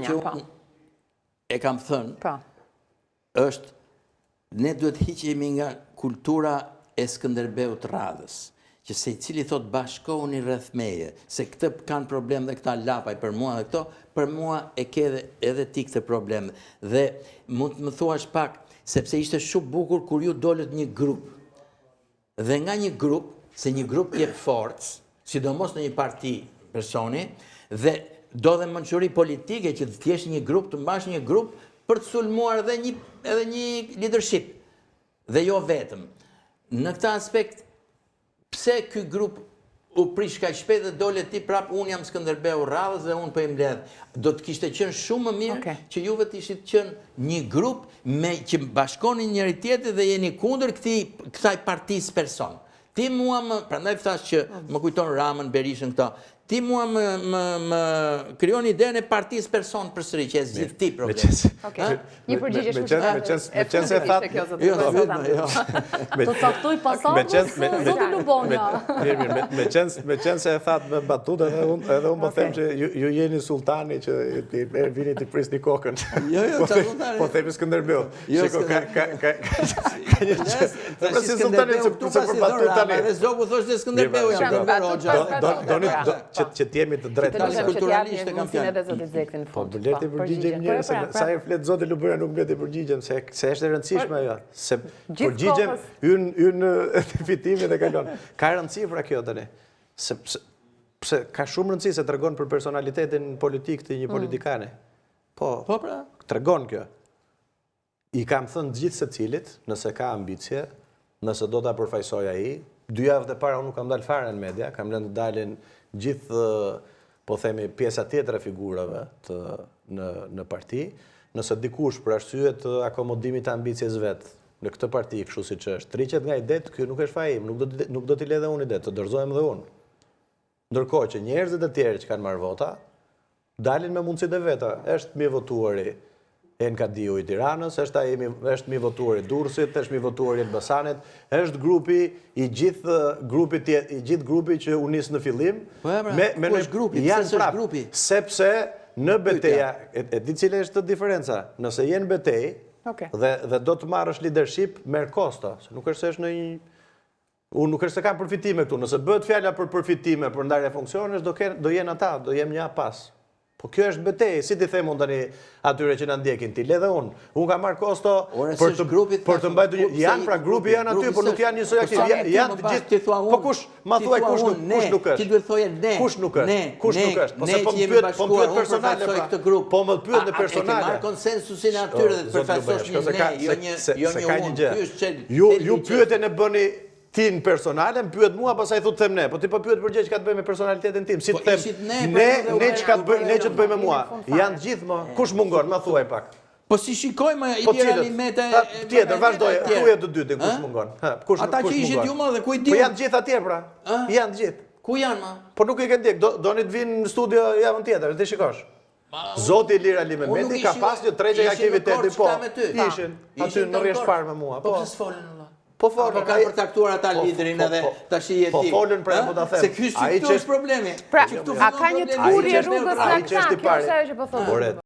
Që e kam thënë, është ne duhet hiqemi nga kultura e Skënderbeut Radhës, që se cili thot bashkohuni rreth meje, se këtë kanë problem dhe këta lapaj për mua dhe këto, për mua e ke edhe ti këtë problem. Dhe mund të më thuash pak, sepse ishte shumë bukur kur ju dolët një grup. Dhe nga një grup, se një grup jep forcë, sidomos në një parti personi, dhe do dhe mençuri politike që të thjesht një grup, të mbash një grup për të sulmuar edhe një leadership. Dhe jo vetëm. Në këtë aspekt, pse ky grup u prish kaq shpejt dhe dole ti prap unë jam Skënderbeu Radhës dhe unë po i mbledh. Do të kishte qenë shumë më mirë që juve të ishit qenë një grup që bashkoni njëri tjetrin dhe jeni kundër kësaj partisë person. Ti mua prandaj thash që më kujton Ramën, Berishën këto. Ti mua më krijon idenë e partisë person përsëri që e zgjidh ti problemin. Një përgjigje me qenë se thatë. Të caktoj pasardhës zoti Lubonja. Me qenë se e thatë me batut, edhe unë po them që ju jeni sultani që vini të prisni kokën. Po themi Skënderbeu. Shiko ka një gjë. Si sultani se për batut tani. Edhe zogu thoshte se Skënderbeu jam. Që t'jemi të drejtë. Kulturalisht e kam fjalën. Po, leti përgjigjem njërë, sa e fletë zote Lubonja nuk leti përgjigjem, se është e rëndësishme ajo. Se përgjigjem ynë fitimi dhe kalon. Ka rëndësi pra kjo tani. Pse ka shumë rëndësi se të regon për personalitetin politik të një politikane. Po, të regon kjo. I kam thënë gjithë se cilit, nëse ka ambicje, nëse do t'a përfajsoj ai, 2 javë dhe para unë nuk kam dalë fare në media, kam lënë të dalin gjithë, po themi, pjesa tjetër e figurave në parti, nëse dikush për arsye të akomodimit të ambicjes vetë në këtë parti, kështu si që është, triqet nga idet, kjo nuk është fajim, nuk do t'i le dhe unë idet, të dërzohem dhe unë. Ndërkohë që njerëzit e tjerë që kanë marrë vota, dalin me mundësit e veta, është mi votuari Enkadiu i Tiranës, është mi votuari Durrësit, është mi votuari Elbasanit, është grupi i gjithë grupi që u nis në fillim. Ku është grupi? Pse është grupi? Sepse në betejë, e di cila është diferenca. Nëse jenë betejë dhe do të marrësh leadership, merr kosta, se nuk është se është në një unë nuk është se kam përfitime këtu. Nëse bëhet fjala për përfitime, për ndarje funksionesh, do jenë ata, do jem një pas. Po kjo është betejë, si ti them unë tani atyre që na ndjekin, ti le dhe unë. Unë kam marrë kosto për të mbajtur një... Janë pra grupi janë aty, por nuk janë njësoj aktiv. Janë të gjithë... Po kush, ma thuaj kush nuk është. Ti duhet thoje ne. Kush nuk është. Kush nuk është. Po se po më pyet personale pra. Po më pyet në personale. E ke marrë konsensusin e atyre dhe të përfaqësosh një unë. Ju pyetën e bëni tin personale, më pyet mua, pasaj thu të them ne. Po ti po pyet përgjigj që ka të bëj me personalitetin tim. Si të them, ne që të bëj me mua. Janë gjithë më. Kush mungon, ma thuaj pak. Po si shikojmë Ilira Limeta... Tjetër, vazhdoj, thuaj të dytin, kush mungon. Ata që ishit ju më dhe ku i di? Po janë gjithë atje pra. Janë gjithë. Ku janë ma? Po nuk i ke ndjek, do një të vinë në studio javën tjetër, ti shikosh. Zoti Ilira Limeti ka pas një treqe aktiviteti, po. Ishin, aty në rrjesh parë me mua. Po pëse s'folën në la? Po folën, ka për taktuar ata liderin edhe të shije ti. Po folën pra e po ta them. Se ky është problemi. Pra, a ka një turje rrugës në këta, kjo është ajo që po thonë.